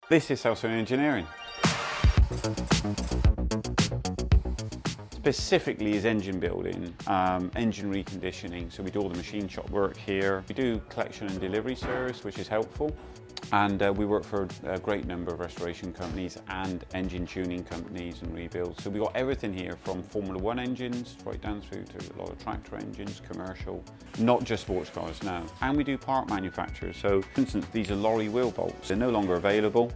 This is Cerney engineering. Specifically is engine building, engine reconditioning, so we do all the machine shop work here. We do collection and delivery service, which is helpful, and we work for a great number of restoration companies and engine tuning companies and rebuilds. So we got everything here from Formula 1 engines right down through to a lot of tractor engines, commercial, not just sports cars now. And we do part manufacturers. So for instance, these are lorry wheel bolts. They're no longer available.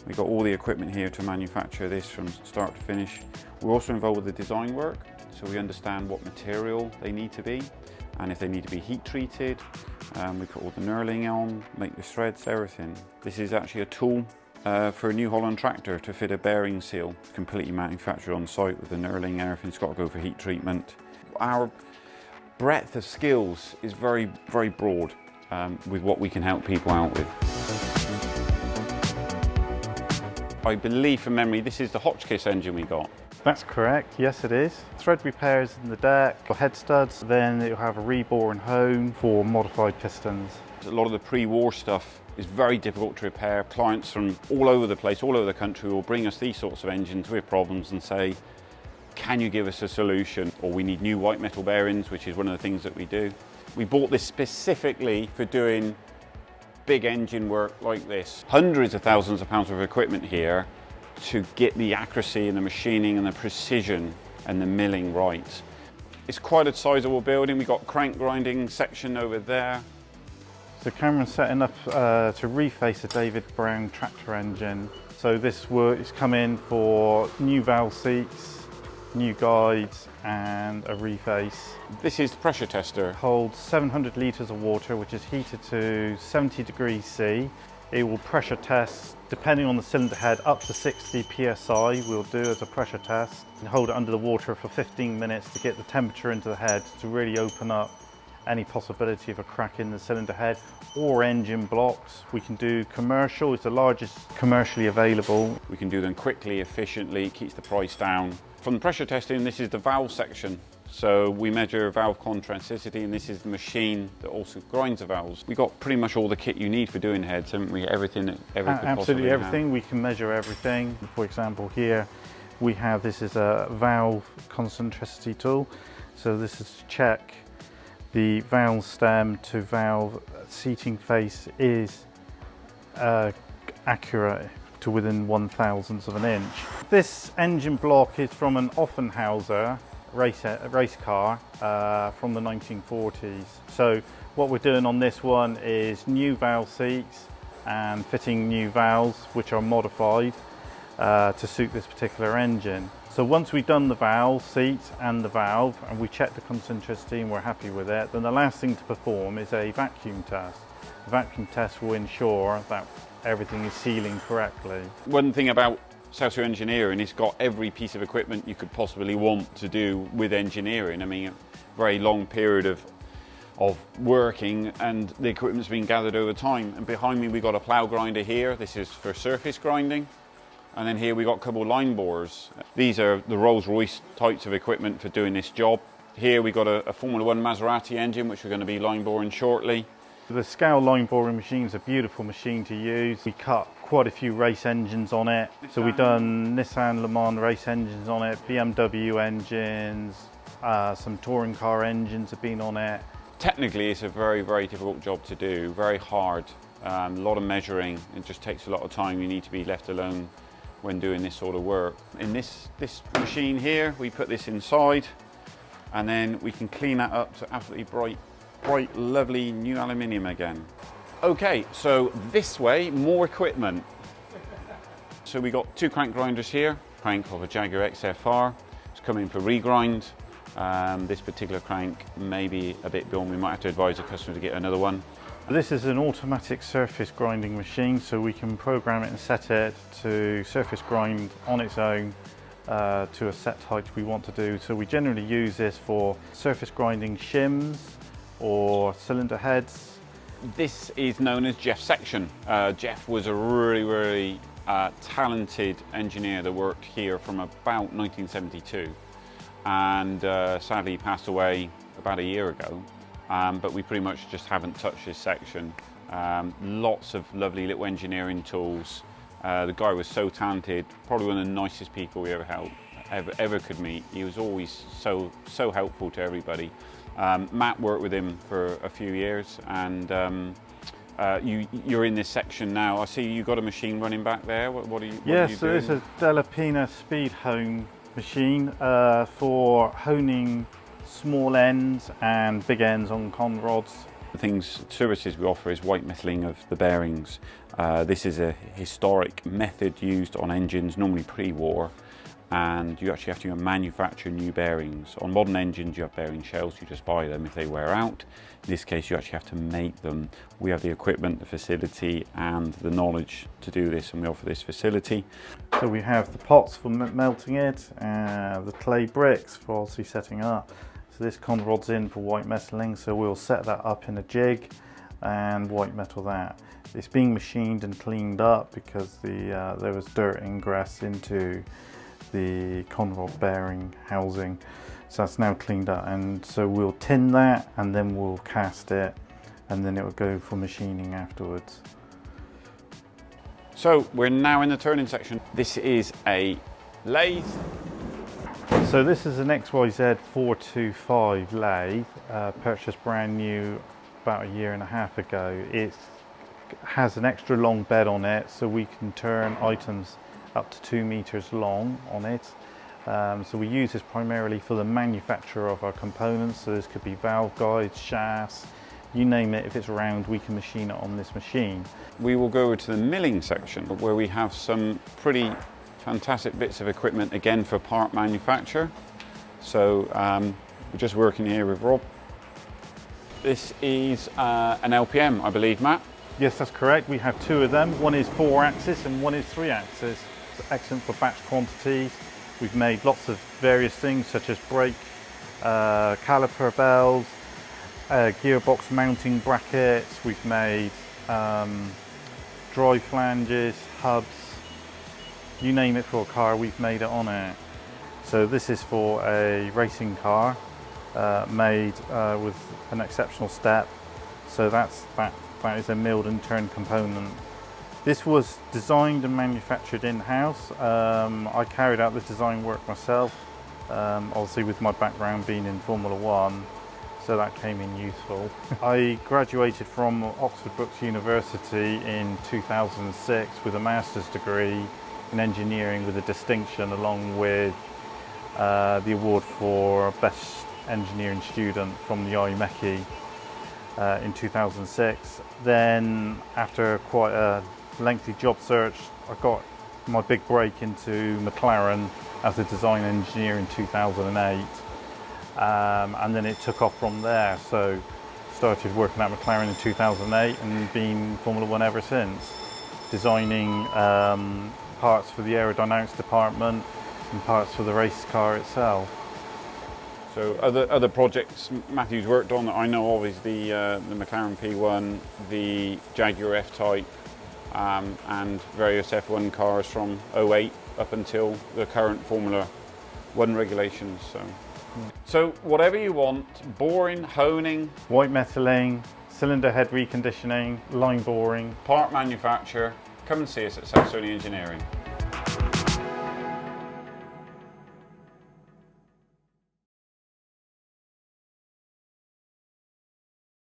We've got all the equipment here to manufacture this from start to finish. We're also involved with the design work, so we understand what material they need to be and if they need to be heat treated. We put all the knurling on, make the threads, everything. This is actually a tool for a New Holland tractor to fit a bearing seal. It's completely manufactured on site with the knurling, everything's got to go for heat treatment. Our breadth of skills is very, very broad with what we can help people out with. I believe from memory this is the Hotchkiss engine we got. That's correct, yes it is. Thread repairs in the deck, or head studs, then it'll have a rebore and hone for modified pistons. A lot of the pre-war stuff is very difficult to repair. Clients from all over the place, all over the country will bring us these sorts of engines with problems and say, can you give us a solution? Or we need new white metal bearings, which is one of the things that we do. We bought this specifically for doing big engine work like this. Hundreds of thousands of pounds of equipment here to get the accuracy and the machining and the precision and the milling right. It's quite a sizable building. We've got crank grinding section over there. So Cameron's setting up to reface a David Brown tractor engine. So this work is come in for new valve seats, new guides and a reface. This is the pressure tester. Holds 700 litres of water, which is heated to 70 degrees C. It will pressure test, depending on the cylinder head, up to 60 psi we'll do as a pressure test. And hold it under the water for 15 minutes to get the temperature into the head to really open up any possibility of a crack in the cylinder head or engine blocks. We can do commercial, it's the largest commercially available. We can do them quickly, efficiently, keeps the price down. From the pressure testing, this is the valve section. So we measure valve contractility, and this is the machine that also grinds the valves. We've got pretty much all the kit you need for doing heads, haven't we? Everything Absolutely everything. We can measure everything. For example, here we have, this is a valve concentricity tool. So this is to check the valve stem to valve seating face is accurate to within 1/1000th of an inch. This engine block is from an Offenhauser race car from the 1940s. So what we're doing on this one is new valve seats and fitting new valves which are modified to suit this particular engine. So once we've done the valve seats and the valve and we check the concentricity and we're happy with it, then the last thing to perform is a vacuum test. The vacuum test will ensure that everything is sealing correctly. One thing about Cerney engineering, it's got every piece of equipment you could possibly want to do with engineering. I mean, a very long period of working, and the equipment's been gathered over time. And behind me, we've got a plough grinder here. This is for surface grinding. And then here we got a couple of line borers. These are the Rolls-Royce types of equipment for doing this job. Here we got a Formula 1 Maserati engine, which we're going to be line boring shortly. The scale line boring machine is a beautiful machine to use. We cut quite a few race engines on it. So we've done Nissan Le Mans race engines on it, BMW engines, some touring car engines have been on it. Technically, it's a very, very difficult job to do, very hard. A lot of measuring, it just takes a lot of time. You need to be left alone when doing this sort of work. In this machine here, we put this inside and then we can clean that up to absolutely bright, lovely new aluminium again. Okay, so this way, more equipment. So we got two crank grinders here, crank of a Jaguar XFR. It's coming for regrind. This particular crank may be a bit beyond, we might have to advise the customer to get another one. This is an automatic surface grinding machine, so we can program it and set it to surface grind on its own to a set height we want to do. So we generally use this for surface grinding shims or cylinder heads. This is known as Jeff's section. Jeff was a really talented engineer that worked here from about 1972 and sadly passed away about a year ago. But we pretty much just haven't touched this section. Lots of lovely little engineering tools, The guy was so talented, probably one of the nicest people we ever could meet. He was always so helpful to everybody. Matt worked with him for a few years, and you're in this section now. I see you've got a machine running back there. What are you Yes, so doing? it's a Delapina speed hone machine for honing small ends and big ends on con rods. The services we offer is white metaling of the bearings. This is a historic method used on engines, normally pre-war, and you actually have to manufacture new bearings. On modern engines you have bearing shells, you just buy them if they wear out. In this case you actually have to make them. We have the equipment, the facility and the knowledge to do this, and we offer this facility. So we have the pots for melting it, the clay bricks for obviously setting up. So this con rod's in for white metaling, so we'll set that up in a jig and white metal that. It's being machined and cleaned up because there was dirt ingress into the con rod bearing housing, so that's now cleaned up, and so we'll tin that and then we'll cast it, and then it will go for machining afterwards. So we're now in the turning section. This is a lathe. So this is an XYZ 425 lathe, purchased brand new about a year and a half ago. It has an extra long bed on it, so we can turn items up to 2 meters long on it. So we use this primarily for the manufacture of our components. So this could be valve guides, shafts, you name it. If it's round, we can machine it on this machine. We will go over to the milling section where we have some pretty fantastic bits of equipment again for part manufacture. So we're just working here with Rob. This is an LPM, I believe, Matt? Yes, that's correct. We have 2 of them. One is 4-axis and one is 3-axis. It's excellent for batch quantities. We've made lots of various things such as brake, caliper bells, gearbox mounting brackets. We've made drive flanges, hubs, you name it for a car, we've made it on it. So this is for a racing car, made with an exceptional step. So that is a milled and turned component. This was designed and manufactured in-house. I carried out the design work myself, obviously with my background being in Formula 1, so that came in useful. I graduated from Oxford Brookes University in 2006 with a master's degree in engineering with a distinction, along with the award for Best Engineering Student from the IMechE in 2006. Then after quite a lengthy job search, I got my big break into McLaren as a design engineer in 2008, and then it took off from there. So started working at McLaren in 2008 and been Formula 1 ever since, designing parts for the aerodynamics department and parts for the race car itself. So other projects Matthew's worked on that I know of is the McLaren P1, the Jaguar F-Type, and various F1 cars from 08 up until the current Formula 1 regulations. So whatever you want, boring, honing, white metaling, cylinder head reconditioning, line boring, part manufacture, come and see us at Cerney Engineering.